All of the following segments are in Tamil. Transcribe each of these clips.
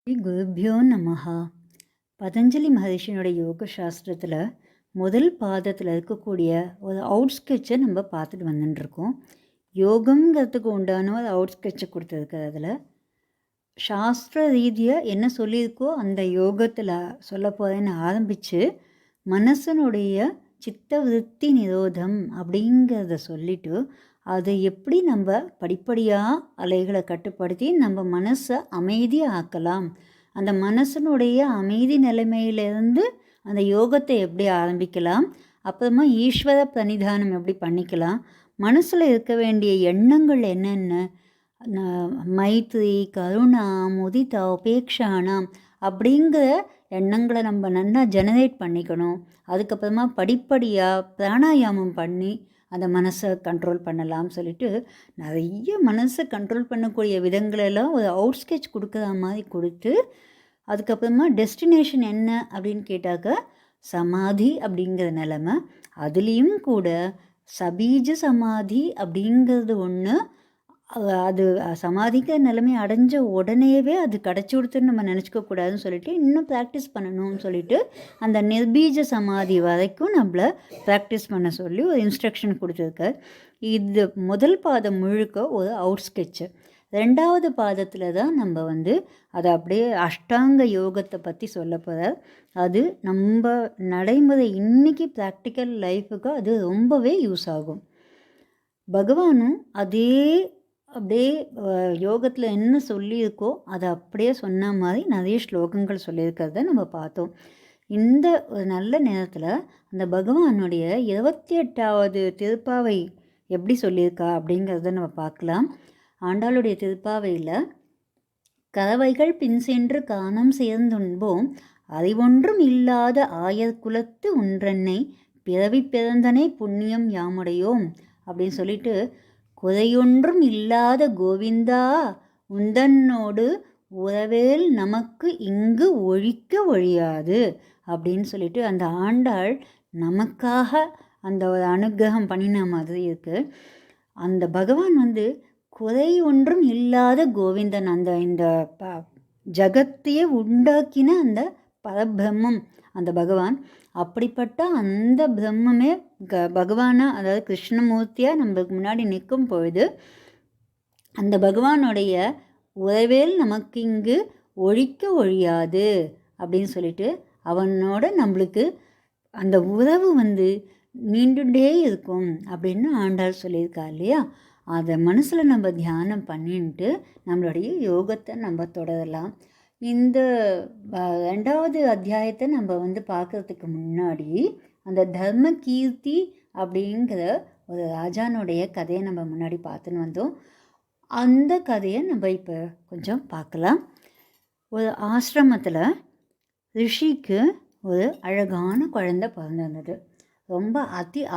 குருபியோ நமஹா. பதஞ்சலி மகரிஷியினுடைய யோக சாஸ்திரத்தில் முதல் பாதத்தில் இருக்கக்கூடிய ஒரு அவுட் ஸ்கெட்சை நம்ம பார்த்துட்டு வந்துட்டுருக்கோம். யோகங்கிறதுக்கு உண்டான ஒரு அவுட் ஸ்கெட்சை கொடுத்துருக்கு. அதில் சாஸ்திர ரீதியாக என்ன சொல்லியிருக்கோ அந்த யோகத்தில் சொல்ல போகிறேன்னு ஆரம்பித்து மனசனுடைய சித்த விருத்தி நிரோதம் அப்படிங்கிறத சொல்லிவிட்டு அதை எப்படி நம்ம படிப்படியாக அலைகளை கட்டுப்படுத்தி நம்ம மனசை அமைதியாக ஆக்கலாம், அந்த மனசனுடைய அமைதி நிலைமையிலேருந்து அந்த யோகத்தை எப்படி ஆரம்பிக்கலாம், அப்புறமா ஈஸ்வர பிரணிதானம் எப்படி பண்ணிக்கலாம், மனசில் இருக்க வேண்டிய எண்ணங்கள் என்னென்ன, மைத்ரி, கருணா, முதிதா, உபேக்ஷானாம் அப்படிங்கிற எண்ணங்களை நம்ம நல்லா ஜெனரேட் பண்ணிக்கணும். அதுக்கப்புறமா படிப்படியாக பிராணாயாமம் பண்ணி அந்த மனசை கண்ட்ரோல் பண்ணலாம்னு சொல்லிட்டு நிறைய மனசை கண்ட்ரோல் பண்ணக்கூடிய விதங்களெல்லாம் ஒரு அவுட் ஸ்கெட்ச் கொடுக்குற மாதிரி கொடுத்து, அதுக்கப்புறமா டெஸ்டினேஷன் என்ன அப்படின்னு கேட்டாக்க சமாதி அப்படிங்கிற நிலமை. அதுலேயும் கூட சபீஜ சமாதி அப்படிங்கிறது ஒன்று. அது சமாதிக்கிற நிலைமை அடைஞ்ச உடனேவே அது கிடச்சி கொடுத்துன்னு நம்ம நினச்சிக்கக்கூடாதுன்னு சொல்லிட்டு இன்னும் ப்ராக்டிஸ் பண்ணணும்னு சொல்லிட்டு அந்த நிர்பீஜ சமாதி வரைக்கும் நம்மளை ப்ராக்டிஸ் பண்ண சொல்லி ஒரு இன்ஸ்ட்ரக்ஷன் கொடுத்துருக்க. இது முதல் பாதம் முழுக்க ஒரு அவுட் ஸ்கெட்சு. ரெண்டாவது பாதத்தில் தான் நம்ம அதை அப்படியே அஷ்டாங்க யோகத்தை பற்றி சொல்ல போகிறார். அது நம்ம நடைமுறை இன்றைக்கி ப்ராக்டிக்கல் லைஃபுக்கு அது ரொம்பவே யூஸ் ஆகும். பகவானும் அதே அப்படியே யோகத்தில் என்ன சொல்லியிருக்கோ அதை அப்படியே சொன்ன மாதிரி நிறைய ஸ்லோகங்கள் சொல்லியிருக்கிறத நம்ம பார்த்தோம். இந்த ஒரு நல்ல நேரத்தில் அந்த பகவானுடைய 28வது திருப்பாவை எப்படி சொல்லியிருக்கா அப்படிங்கிறத நம்ம பார்க்கலாம். ஆண்டாளுடைய திருப்பாவையில் கறவைகள் பின் சென்று காணம் சேர்ந்துண்போம், அறிவொன்றும் இல்லாத ஆயர் குலத்து ஒன்றென்னை பிறவி பிறந்தனை புண்ணியம் யாமுடையோம் அப்படின்னு சொல்லிட்டு, குறையொன்றும் இல்லாத கோவிந்தா உந்தன்னோடு உறவேல் நமக்கு இங்கு ஒழிக்க ஒழியாது அப்படின்னு சொல்லிட்டு அந்த ஆண்டாள் நமக்காக அந்த ஒரு அனுகிரகம் பண்ணின மாதிரி இருக்குது. அந்த பகவான் குறை ஒன்றும் இல்லாத கோவிந்தன், அந்த இந்த ஜகத்தையே உண்டாக்கின அந்த பரபிரம்மம் அந்த பகவான். அப்படிப்பட்ட அந்த பிரம்மமே பகவானா, அதாவது கிருஷ்ணமூர்த்தியாக நம்மளுக்கு முன்னாடி நிற்கும் பொழுது அந்த பகவானுடைய உறவேல் நமக்கு இங்கு ஒழிக்க ஒழியாது அப்படின்னு சொல்லிட்டு அவனோட நம்மளுக்கு அந்த உறவு நீண்டுண்டே இருக்கும் அப்படின்னு ஆண்டாள் சொல்லியிருக்கா இல்லையா. அதை மனசில் நம்ம தியானம் பண்ணிட்டு நம்மளுடைய யோகத்தை நம்ம தொடரலாம். இந்த 2வது அத்தியாயத்தை நம்ம பார்க்குறதுக்கு முன்னாடி அந்த தர்ம கீர்த்தி அப்படிங்கிற ஒரு ராஜானுடைய கதையை நம்ம முன்னாடி பார்த்துன்னு வந்தோம். அந்த கதையை நம்ம இப்போ கொஞ்சம் பார்க்கலாம். ஒரு ஆசிரமத்தில் ரிஷிக்கு ஒரு அழகான குழந்தை பிறந்திருந்தது. ரொம்ப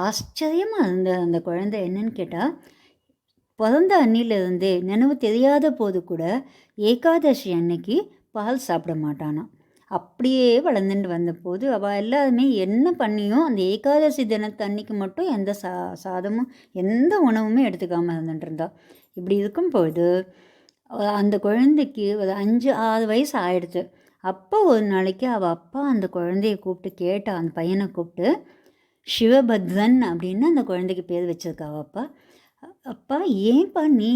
ஆச்சரியமாக இருந்த அந்த குழந்தை என்னன்னு கேட்டால், பிறந்த அன்னிலிருந்தே நினைவு தெரியாத போது கூட ஏகாதசி அன்னைக்கு பால் சாப்பிட மாட்டானான். அப்படியே வளர்ந்துட்டு வந்தபோது அவள் எல்லாருமே என்ன பண்ணியும் அந்த ஏகாதசி தினத்து அன்னைக்கு மட்டும் எந்த சாதமும் எந்த உணவுமே எடுத்துக்காமல் இருந்துட்டு இருந்தா. இப்படி இருக்கும்பொழுது அந்த குழந்தைக்கு ஒரு 5-6 வயசு ஆயிடுச்சு. அப்போ ஒரு நாளைக்கு அவள் அப்பா அந்த குழந்தைய கூப்பிட்டு கேட்டா, அந்த பையனை கூப்பிட்டு சிவபத்ரன் அப்படின்னு அந்த குழந்தைக்கு பேர் வச்சிருக்கா அவள் அப்பா. அப்பா ஏன்பா நீ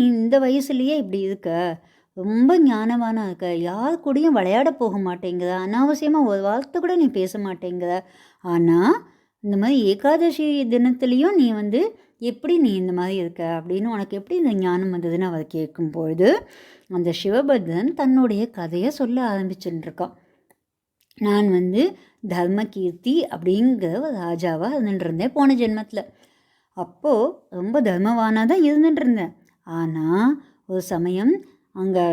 இந்த வயசுலேயே இப்படி இருக்க, ரொம்ப ஞானவானா இருக்க, யார் கூடயும் விளையாட போக மாட்டேங்கிற, அனாவசியமாக ஒரு வார்த்தை கூட நீ பேச மாட்டேங்கிற, ஆனால் இந்த மாதிரி ஏகாதசி தினத்துலேயும் நீ எப்படி நீ இந்த மாதிரி இருக்க அப்படின்னு உனக்கு எப்படி இந்த ஞானம் வந்ததுன்னு அவர் கேட்கும்பொழுது அந்த சிவபத்ரன் தன்னுடைய கதையை சொல்ல ஆரம்பிச்சுட்டுருக்கான். நான் தர்மகீர்த்தி அப்படிங்கிற ஒரு ராஜாவாக இருந்துட்டுருந்தேன் போன ஜென்மத்தில். அப்போது ரொம்ப தர்மவானாக தான் இருந்துட்டு இருந்தேன். ஆனால் ஒரு சமயம் அங்கே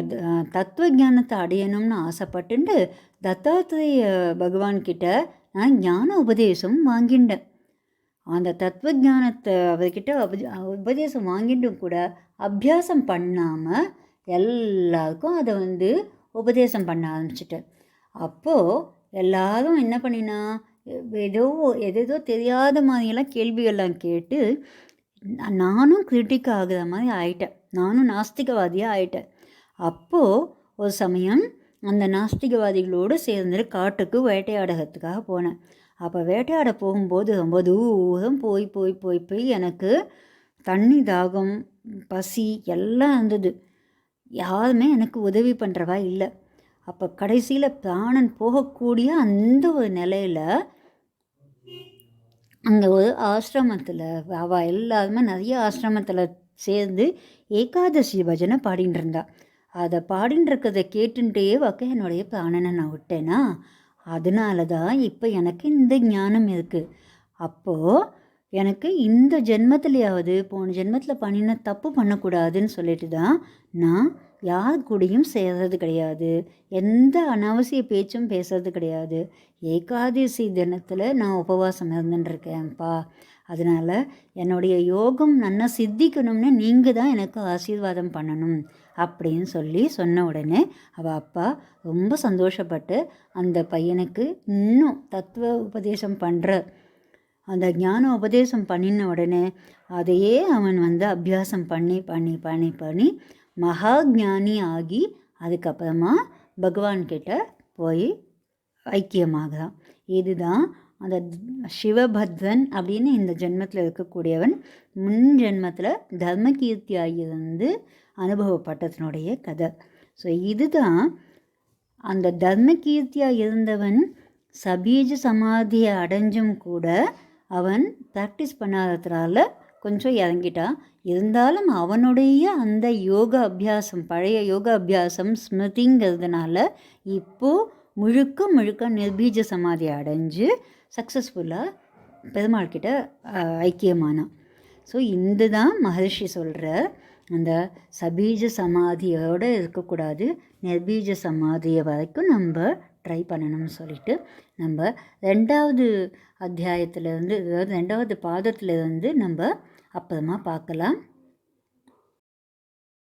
தத்துவ ஞானத்தை அடையணும்னு ஆசைப்பட்டுண்டு தத்தாத்திரேய பகவான்கிட்ட நான் ஞான உபதேசம் வாங்கிட்டேன். அந்த தத்துவ ஞானத்தை அவர்கிட்ட உபதேசம் வாங்கிட்டும் கூட அபியாசம் பண்ணாமல் எல்லாருக்கும் அதை உபதேசம் பண்ண ஆரம்பிச்சிட்டேன். அப்போது எல்லாரும் என்ன பண்ணினா, ஏதேதோ தெரியாத மாதிரியெல்லாம் கேள்விகள்லாம் கேட்டு நானும் கிரிட்டிக் ஆகுற மாதிரி ஆயிட்டேன். நானும் நாஸ்திகவாதியாக ஆயிட்டேன். அப்போது ஒரு சமயம் அந்த நாஸ்திகவாதிகளோடு சேர்ந்து காட்டுக்கு வேட்டையாடகத்துக்காக போனேன். அப்போ வேட்டையாட போகும்போது ரொம்ப தூரம் போய் போய் போய் போய் எனக்கு தண்ணி தாகம் பசி எல்லாம் இருந்தது. யாருமே எனக்கு உதவி பண்ணுறவா இல்லை. அப்போ கடைசியில் பிராணன் போகக்கூடிய அந்த ஒரு நிலையில் அங்கே ஒரு ஆசிரமத்தில் அவள் எல்லாருமே நிறைய ஆசிரமத்தில் சேர்ந்து ஏகாதசி பஜனை பாடின்னு இருந்தா. அதை பாடின்னு இருக்கிறத கேட்டுட்டே வாக்க என்னுடைய பிராணனை நான் விட்டேனா, அதனால தான் இப்போ எனக்கு இந்த ஞானம் இருக்குது. அப்போது எனக்கு இந்த ஜென்மத்திலேயாவது போன ஜென்மத்தில் பண்ணின தப்பு பண்ணக்கூடாதுன்னு சொல்லிட்டு தான் நான் யார் கூடயும் சேர்றது கிடையாது, எந்த அனாவசிய பேச்சும் பேசுறது கிடையாது. ஏகாதசி தினத்தில் நான் உபவாசம் இருந்துட்டுருக்கேன்ப்பா. அதனால் என்னுடைய யோகம் நன்னா சித்திக்கணும்னு நீங்கள் தான் எனக்கு ஆசீர்வாதம் பண்ணணும் அப்படின்னு சொல்லி சொன்ன உடனே அவள் அப்பா ரொம்ப சந்தோஷப்பட்டு அந்த பையனுக்கு இன்னும் தத்துவ உபதேசம் பண்ணுற அந்த ஞான உபதேசம் பண்ணின உடனே அதையே அவன் அபியாசம் பண்ணி பண்ணி பண்ணி பண்ணி மகா ஞானி ஆகி அதுக்கப்புறமா பகவான்கிட்ட போய் ஐக்கியமாகலாம். இதுதான் அந்த சிவபத்ரன் அப்படின்னு இந்த ஜென்மத்தில் இருக்கக்கூடியவன் முன் ஜென்மத்தில் தர்மகீர்த்தியாக இருந்து அனுபவப்பட்டதனுடைய கதை. ஸோ இதுதான் அந்த தர்மகீர்த்தியாக இருந்தவன் சபீஜ சமாதியை அடைஞ்சும் கூட அவன் ப்ராக்டிஸ் பண்ணாததுனால கொஞ்சம் இறங்கிட்டான். இருந்தாலும் அவனுடைய அந்த யோகா அபியாசம் பழைய யோகா அபியாசம் ஸ்மிருதிங்கிறதுனால இப்போது முழுக்க முழுக்க நிர்பீஜ சமாதி அடைஞ்சு சக்ஸஸ்ஃபுல்லாக பெருமாள்கிட்ட ஐக்கியமானான். ஸோ இந்த தான் மகர்ஷி சொல்கிற அந்த சபீஜ சமாதியோடு இருக்கக்கூடாது, நிர்பீஜ சமாதியை வரைக்கும் நம்ம ட்ரை பண்ணணும்னு சொல்லிட்டு நம்ம 2வது அத்தியாயத்திலேருந்து, அதாவது 2வது பாதத்திலேருந்து நம்ம அப்புறமா பார்க்கலாம்.